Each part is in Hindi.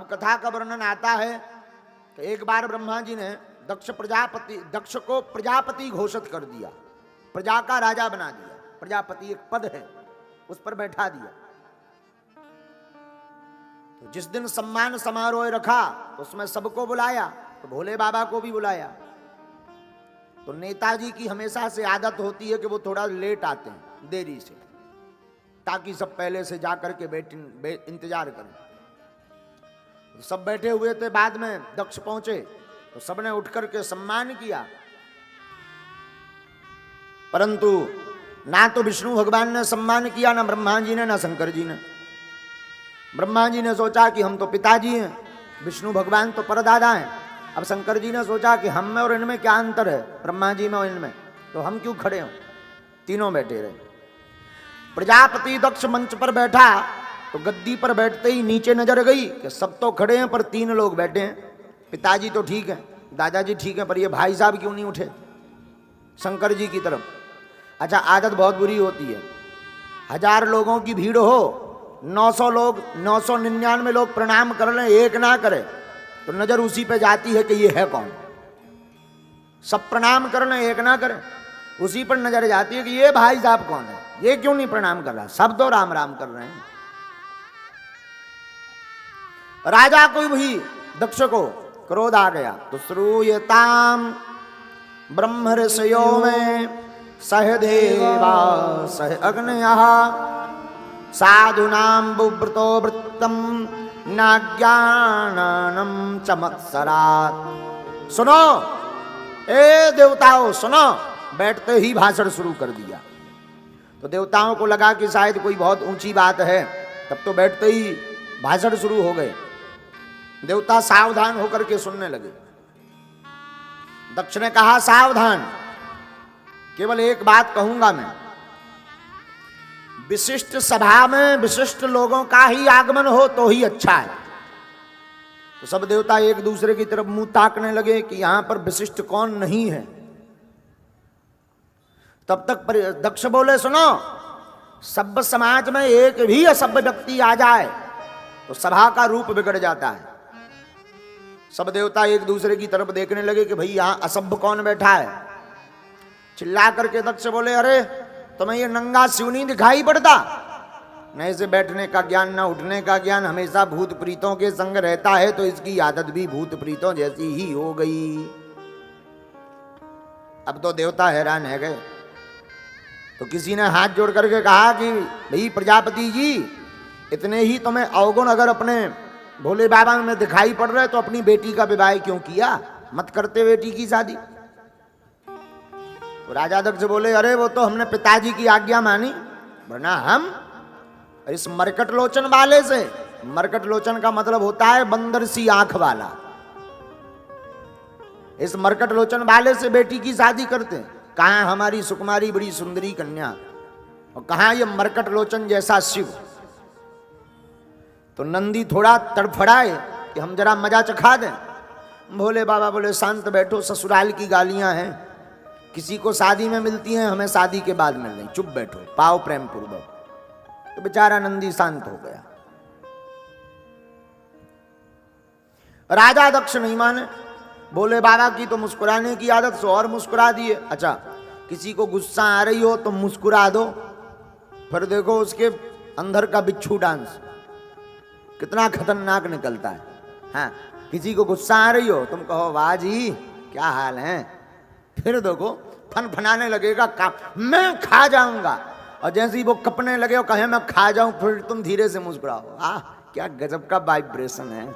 कथा का वर्णन आता है कि एक बार ब्रह्मा जी ने दक्ष को प्रजापति घोषित कर दिया, प्रजा का राजा बना दिया। प्रजापति एक पद है, उस पर बैठा दिया। तो जिस दिन सम्मान समारोह रखा उसमें सबको बुलाया, तो भोले बाबा को भी बुलाया। तो नेताजी की हमेशा से आदत होती है कि वो थोड़ा लेट आते हैं, देरी से, ताकि सब पहले से जाकर के इंतजार करें। तो सब बैठे हुए थे, बाद में दक्ष पहुंचे तो सबने उठ करके सम्मान किया, परंतु ना तो विष्णु भगवान ने सम्मान किया, ना ब्रह्मा जी ने, ना शंकर जी ने। ब्रह्मा जी ने सोचा कि हम तो पिताजी हैं, विष्णु भगवान तो परदादा हैं। अब शंकर जी ने सोचा कि हम में और इनमें क्या अंतर है, ब्रह्मा जी में और इनमें, तो हम क्यों खड़े हों। तीनों बैठे रहे। प्रजापति दक्ष मंच पर बैठा तो गद्दी पर बैठते ही नीचे नजर गई कि सब तो खड़े हैं पर 3 लोग बैठे हैं। पिताजी तो ठीक है, दादाजी ठीक है, पर ये भाई साहब क्यों नहीं उठे शंकर जी की तरफ। अच्छा, आदत बहुत बुरी होती है, 1000 लोगों की भीड़ हो, 900 लोग 999 लोग प्रणाम कर लें, एक ना करे तो नजर उसी पे जाती है कि ये है कौन। सब प्रणाम कर लें, एक ना करे, उसी पर नजर जाती है कि ये भाई साहब कौन है, ये क्यों नहीं प्रणाम कर रहा। सब तो राम राम कर रहे हैं। राजा को भी दक्ष को क्रोध आ गया। तो श्रूयताम ब्रह्म ऋषयो में सह देवा सह अग्नयः साधुनां बुव्रतो वृत्तम नाज्ञानम चमत्सरात्। सुनो ए देवताओं, सुनो। बैठते ही भाषण शुरू कर दिया। तो देवताओं को लगा कि शायद कोई बहुत ऊंची बात है, तब तो बैठते ही भाषण शुरू हो गए। देवता सावधान होकर के सुनने लगे। दक्ष ने कहा, सावधान, केवल एक बात कहूंगा मैं, विशिष्ट सभा में विशिष्ट लोगों का ही आगमन हो तो ही अच्छा है। तो सब देवता एक दूसरे की तरफ मुंह ताकने लगे कि यहां पर विशिष्ट कौन नहीं है। तब तक दक्ष बोले, सुनो, सभ्य समाज में एक भी असभ्य व्यक्ति आ जाए तो सभा का रूप बिगड़ जाता है। सब देवता एक दूसरे की तरफ देखने लगे कि भाई यहां असभ्य कौन बैठा है। चिल्ला करके दक्ष बोले, अरे तुम्हें ये नंगा शिव नहीं दिखाई पड़ता? न इसे बैठने का ज्ञान, न उठने का ज्ञान, हमेशा भूत प्रीतों के संग रहता है, तो इसकी आदत भी भूत प्रीतों जैसी ही हो गई। अब तो देवता हैरान है गए। तो किसी ने हाथ जोड़ करके कहा कि भाई प्रजापति जी, इतने ही तुम्हें अवगुण अगर अपने भोले बाबा में दिखाई पड़ रहे तो अपनी बेटी का विवाह क्यों किया? मत करते बेटी की शादी। तो राजा दक्ष बोले, अरे वो तो हमने पिताजी की आज्ञा मानी, वरना हम इस मरकट लोचन वाले से, मरकट लोचन का मतलब होता है बंदर सी आंख वाला, इस मरकट लोचन वाले से बेटी की शादी करते। कहां हमारी सुकुमारी बड़ी सुंदरी कन्या, और कहां ये मरकट लोचन जैसा शिव। तो नंदी थोड़ा तड़फड़ाए कि हम जरा मजा चखा दें। भोले बाबा बोले, शांत बैठो, ससुराल की गालियां हैं, किसी को शादी में मिलती हैं, हमें शादी के बाद मिल रही, चुप बैठो, पाओ प्रेम पूर्वक। तो बेचारा नंदी शांत हो गया। राजा दक्ष नहीं माने, भोले बाबा की तो मुस्कुराने की आदत से और मुस्कुरा दिए। अच्छा, किसी को गुस्सा आ रही हो तो मुस्कुरा दो, फिर देखो उसके अंदर का बिच्छू डांस कितना खतरनाक निकलता है। हाँ, किसी को गुस्सा आ रही हो, तुम कहो, वाह जी क्या हाल है, फिर देखो फनाने लगेगा, मैं खा जाऊंगा। और जैसे ही वो कपने लगे, कहे मैं खा जाऊं, फिर तुम धीरे से मुस्कुराओ। आह, क्या गजब का वाइब्रेशन है।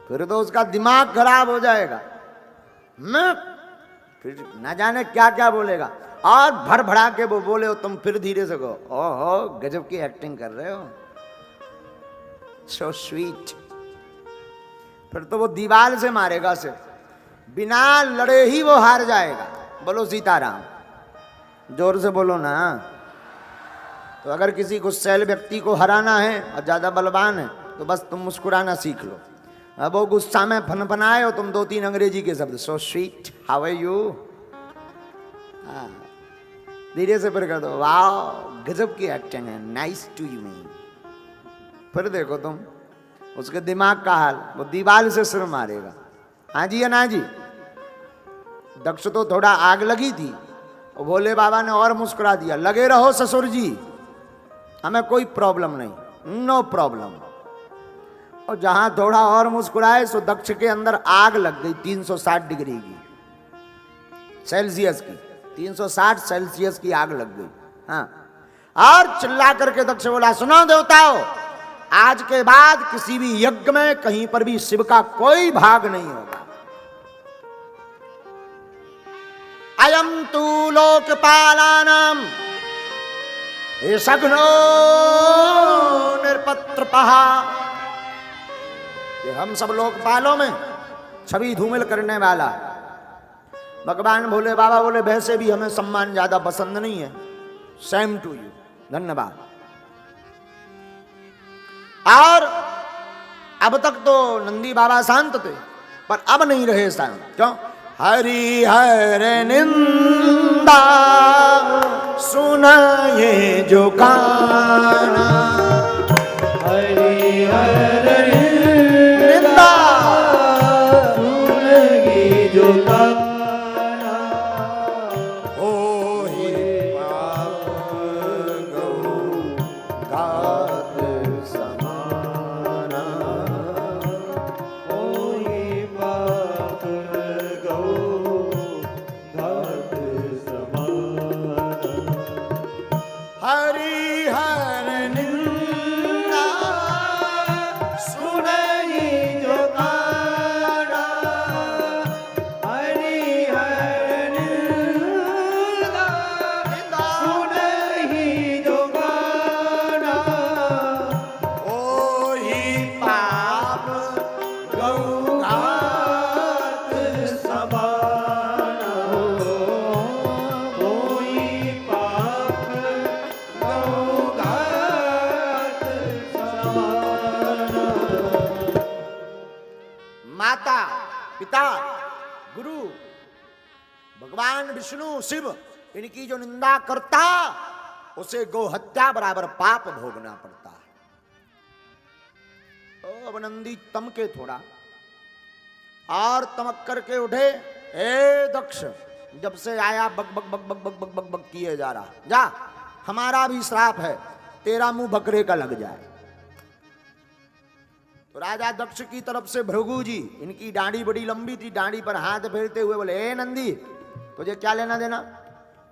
फिर तो उसका दिमाग खराब हो जाएगा, मैं फिर ना जाने क्या क्या बोलेगा, और भर भड़ा के वो बोले हो तुम, फिर धीरे से कहो, ओहो गजब की एक्टिंग कर रहे हो, सो स्वीट। फिर तो वो दीवार से मारेगा, से बिना लड़े ही वो हार जाएगा। बोलो सीताराम, जोर से बोलो ना। तो अगर किसी गुस्सैल व्यक्ति को हराना है और ज्यादा बलवान है तो बस तुम मुस्कुराना सीख लो। अब वो गुस्सा में फनफनाए हो, तुम 2-3 अंग्रेजी के शब्द, so sweet, how are you, धीरे से फिर कर दो, वाह गजब की एक्टिंग है, नाइस टू यू मी। फिर देखो तुम उसके दिमाग का हाल, वो दीवार से सिर मारेगा। हाँ जी या ना जी? दक्ष तो थोड़ा आग लगी थी, और भोले बाबा ने और मुस्कुरा दिया, लगे रहो ससुर जी, हमें कोई प्रॉब्लम नहीं, नो प्रॉब्लम। और जहां थोड़ा और मुस्कुराए सो दक्ष के अंदर आग लग गई 360 डिग्री की, सेल्सियस की, 360 सेल्सियस की आग लग गई। हाँ, और चिल्ला करके दक्ष बोला, सुनो देवताओं, आज के बाद किसी भी यज्ञ में कहीं पर भी शिव का कोई भाग नहीं होगा। अयम तू लोकपालानाम सघ्नो निरपत्रपहा, ये हम सब लोकपालों में छवि धूमिल करने वाला। भगवान भोले बाबा बोले, वैसे भी हमें सम्मान ज्यादा पसंद नहीं है, सेम टू यू, धन्यवाद। और अब तक तो नंदी बाबा शांत थे, पर अब नहीं रहे शांत। क्यों? हरि हर निंदा सुनाए जो काना, हरि हर निंदा सुनाए जो काना, हो ही पाप गौ घात समाना, हो ही पाप गौ घात समाना, हरि हर निंदा सुनहि जो काना, हरि हर निंदा सुनहि जो काना, ओहि पाप गौ घात समाना, ओहि पाप गौ घात समाना। माता, पिता, गुरु, भगवान विष्णु, शिव, इनकी जो निंदा करता उसे गौ हत्या बराबर पाप भोगना पड़ता है। तो अब नंदी तमके थोड़ा और तमक करके उठे, ए दक्ष, जब से आया बक बक बक बक बक बक बक बक किए जा रहा, जा, हमारा भी श्राप है, तेरा मुंह बकरे का लग जाए। तो राजा दक्ष की तरफ से भृगु जी, इनकी दाढ़ी बड़ी लंबी थी, दाढ़ी पर हाथ फेरते हुए बोले, ए नंदी, तुझे क्या लेना देना,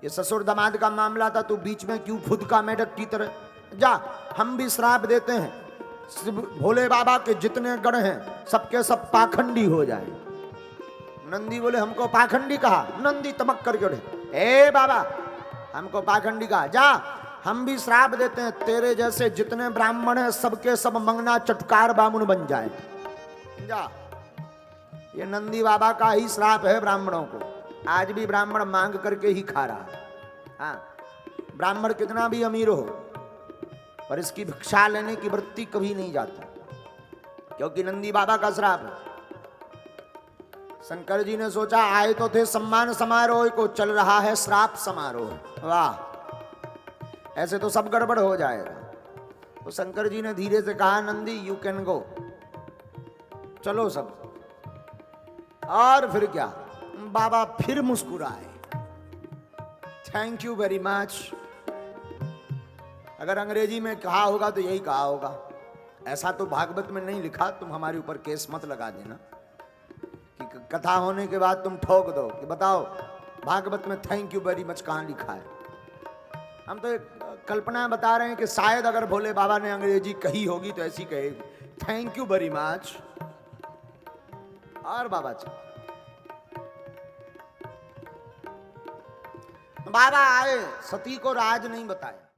ये ससुर दामाद का मामला था, तू बीच में क्यों खुद का मेढक की तरह, जा, हम भी श्राप देते हैं, भोले बाबा के जितने गण हैं सबके सब पाखंडी हो जाए। नंदी बोले, हमको पाखंडी कहा? नंदी तमक करके उठे, ए बाबा, हमको पाखंडी कहा, जा, हम भी श्राप देते हैं, तेरे जैसे जितने ब्राह्मण हैं सबके सब मंगना चटकार बामुन बन जाए, जा। ये नंदी बाबा का ही श्राप है ब्राह्मणों को, आज भी ब्राह्मण मांग करके ही खा रहा है। हाँ, ब्राह्मण कितना भी अमीर हो, पर इसकी भिक्षा लेने की वृत्ति कभी नहीं जाता, क्योंकि नंदी बाबा का श्राप है। शंकर जी ने सोचा, आए तो थे सम्मान समारोह को, चल रहा है श्राप समारोह, वाह, ऐसे तो सब गड़बड़ हो जाएगा। तो शंकर जी ने धीरे से कहा, नंदी यू कैन गो, चलो सब। और फिर क्या, बाबा फिर मुस्कुराए, थैंक यू वेरी मच। अगर अंग्रेजी में कहा होगा तो यही कहा होगा, ऐसा तो भागवत में नहीं लिखा, तुम हमारे ऊपर केस मत लगा देना कि कथा होने के बाद तुम ठोक दो कि बताओ भागवत में थैंक यू वेरी मच कहां लिखा है। हम तो एक कल्पना बता रहे हैं कि शायद अगर भोले बाबा ने अंग्रेजी कही होगी तो ऐसी कहेगी, थैंक यू वेरी मच। और बाबा चल, बाबा आए, सती को राज नहीं बताया।